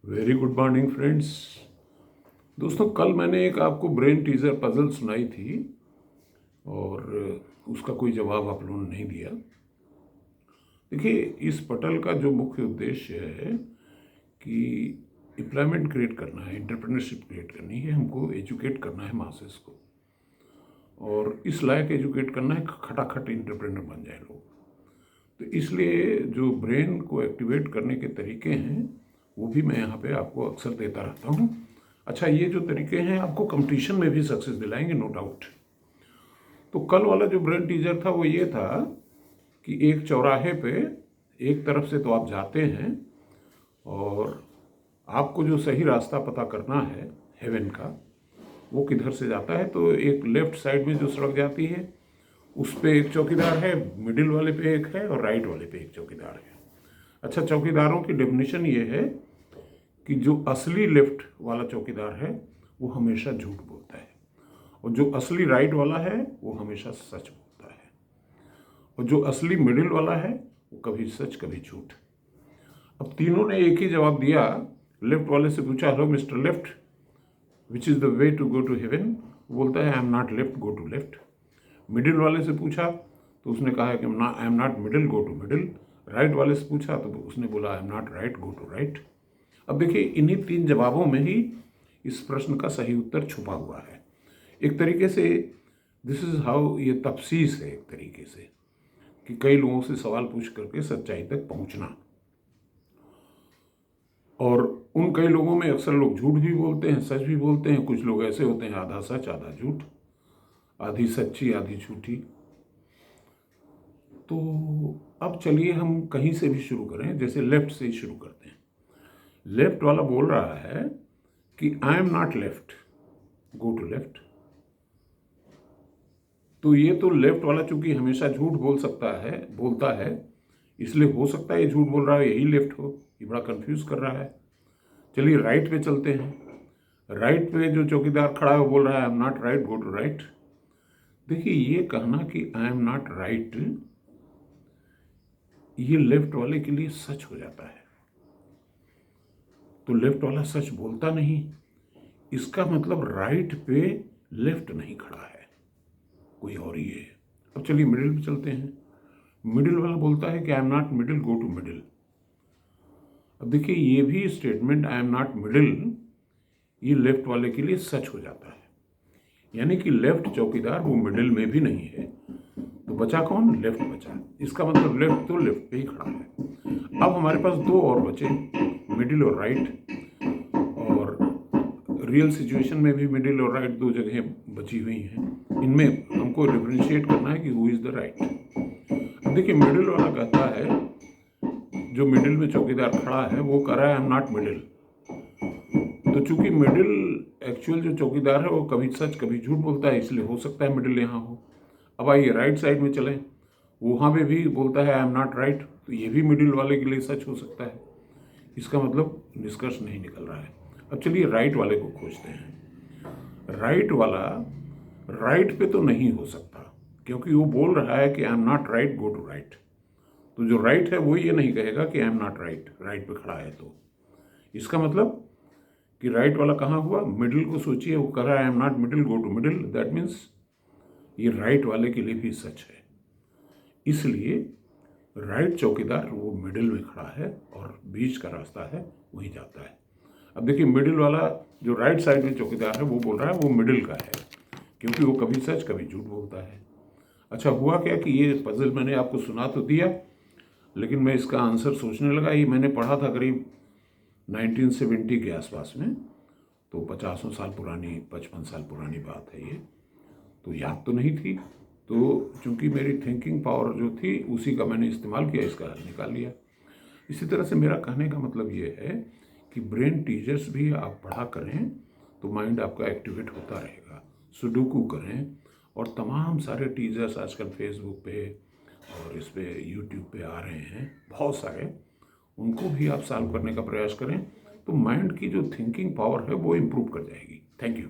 Very good morning friends. दोस्तों, कल मैंने एक आपको ब्रेन टीजर पजल सुनाई थी और उसका कोई जवाब आप लोगों ने नहीं दिया। देखिए, इस पटल का जो मुख्य उद्देश्य है कि एम्प्लॉयमेंट क्रिएट करना है, एंटरप्रेन्योरशिप क्रिएट करनी है, हमको एजुकेट करना है मासेस को, और इस लायक एजुकेट करना है खटाखट एंटरप्रेन्योर बन जाए लोग। तो इसलिए जो ब्रेन को एक्टिवेट करने के तरीके हैं वो भी मैं यहाँ पे आपको अक्सर देता रहता हूँ। अच्छा, ये जो तरीके हैं आपको कंपटीशन में भी सक्सेस दिलाएंगे, नो डाउट। तो कल वाला जो ब्रेन टीजर था वो ये था कि एक चौराहे पे एक तरफ से तो आप जाते हैं और आपको जो सही रास्ता पता करना है हेवन का, वो किधर से जाता है। तो एक लेफ्ट साइड में जो सड़क जाती है उस पे एक चौकीदार है, मिडिल वाले पे एक है और राइट वाले पे एक चौकीदार है। अच्छा, चौकीदारों की डेफिनेशन ये है कि जो असली लेफ्ट वाला चौकीदार है वो हमेशा झूठ बोलता है, और जो असली राइट वाला है वो हमेशा सच बोलता है, और जो असली मिडिल वाला है वो कभी सच कभी झूठ। अब तीनों ने एक ही जवाब दिया। लेफ्ट वाले से पूछा, hello mister left, which is the way to go to heaven? बोलता है, I am not left, go to left. Middle वाले से पूछा तो उसने कहा कि I am not middle, go to middle. Right वाले से पूछा तो उसने बोला, I am not right, go to right. अब देखिए, इन्हीं तीन जवाबों में ही इस प्रश्न का सही उत्तर छुपा हुआ है। एक तरीके से दिस इज हाउ, ये तफसीस है एक तरीके से कि कई लोगों से सवाल पूछ करके सच्चाई तक पहुंचना। और उन कई लोगों में अक्सर लोग झूठ भी बोलते हैं, सच भी बोलते हैं। कुछ लोग ऐसे होते हैं आधा सच आधा झूठ, आधी सच्ची आधी झूठी। तो अब चलिए हम कहीं से भी शुरू करें, जैसे लेफ्ट से ही शुरू करते हैं। लेफ्ट वाला बोल रहा है कि I am not left, go to left. तो ये तो लेफ्ट वाला चूंकि हमेशा झूठ बोलता है, इसलिए हो सकता है ये झूठ बोल रहा है, यही लेफ्ट हो। ये बड़ा कंफ्यूज कर रहा है। चलिए राइट पे चलते हैं। राइट पे जो चौकीदार खड़ा है वो बोल रहा है, I am not right, go to right. देखिए, ये कहना कि आई एम नॉट राइट, ये लेफ्ट वाले के लिए सच हो जाता है। तो लेफ्ट वाला सच बोलता नहीं, इसका मतलब राइट पे लेफ्ट नहीं खड़ा है, कोई और ही है। अब चलिए मिडिल पे चलते हैं। मिडिल वाला बोलता है कि I am not middle, go to middle. अब देखिए, ये भी statement I am not middle, ये लेफ्ट वाले के लिए सच हो जाता है। यानी कि लेफ्ट चौकीदार वो मिडिल में भी नहीं है, तो बचा कौन? लेफ्ट बचा। इसका मतलब लेफ्ट तो लेफ्ट पे ही खड़ा है। अब हमारे पास दो और बचे, मिडिल और राइट। और रियल सिचुएशन में भी मिडिल और राइट दो जगह बची हुई हैं। इनमें हमको डिफरेंशिएट करना है कि हु इज द राइट। अब देखिए, मिडिल वाला कहता है, जो मिडिल में चौकीदार खड़ा है वो कह रहा है आई एम नॉट मिडिल। तो चूंकि मिडिल एक्चुअल जो चौकीदार है वो कभी सच कभी झूठ बोलता है, इसलिए हो सकता है मिडिल यहाँ हो। अब आइए राइट साइड में चलें। वहाँ पे भी बोलता है आई एम नॉट राइट, तो ये भी मिडिल वाले के लिए सच हो सकता है। इसका मतलब निष्कर्ष नहीं निकल रहा है। अब चलिए राइट वाले को खोजते हैं। राइट वाला राइट पे तो नहीं हो सकता, क्योंकि वो बोल रहा है कि I am not right, go to right. तो जो राइट है वो ये नहीं कहेगा कि I am not right, right पे खड़ा है। तो इसका मतलब कि राइट वाला कहाँ हुआ? मिडिल को सोचिए, वो कह रहा है I am not middle, go to middle. That means ये राइट वाले के लिए भी सच है। इसलिए राइट चौकीदार वो मिडिल में खड़ा है और बीच का रास्ता है वहीं जाता है। अब देखिए, मिडिल वाला जो राइट साइड में चौकीदार है वो बोल रहा है वो मिडिल का है, क्योंकि वो कभी सच कभी झूठ बोलता है। अच्छा, हुआ क्या कि ये पजल मैंने आपको सुना तो दिया, लेकिन मैं इसका आंसर सोचने लगा। ये मैंने पढ़ा था करीब 1970 के आसपास में, तो 50 साल पुरानी, 55 साल पुरानी बात है ये, तो याद तो नहीं थी। तो चूंकि मेरी थिंकिंग पावर जो थी उसी का मैंने इस्तेमाल किया, इसका हल निकाल लिया। इसी तरह से मेरा कहने का मतलब ये है कि ब्रेन टीजर्स भी आप पढ़ा करें तो माइंड आपका एक्टिवेट होता रहेगा। सुडोकू करें, और तमाम सारे टीजर्स आजकल फेसबुक पे और इस पे यूट्यूब पे आ रहे हैं बहुत सारे, उनको भी आप सॉल्व करने का प्रयास करें, तो माइंड की जो थिंकिंग पावर है वो इम्प्रूव कर जाएगी। Thank you.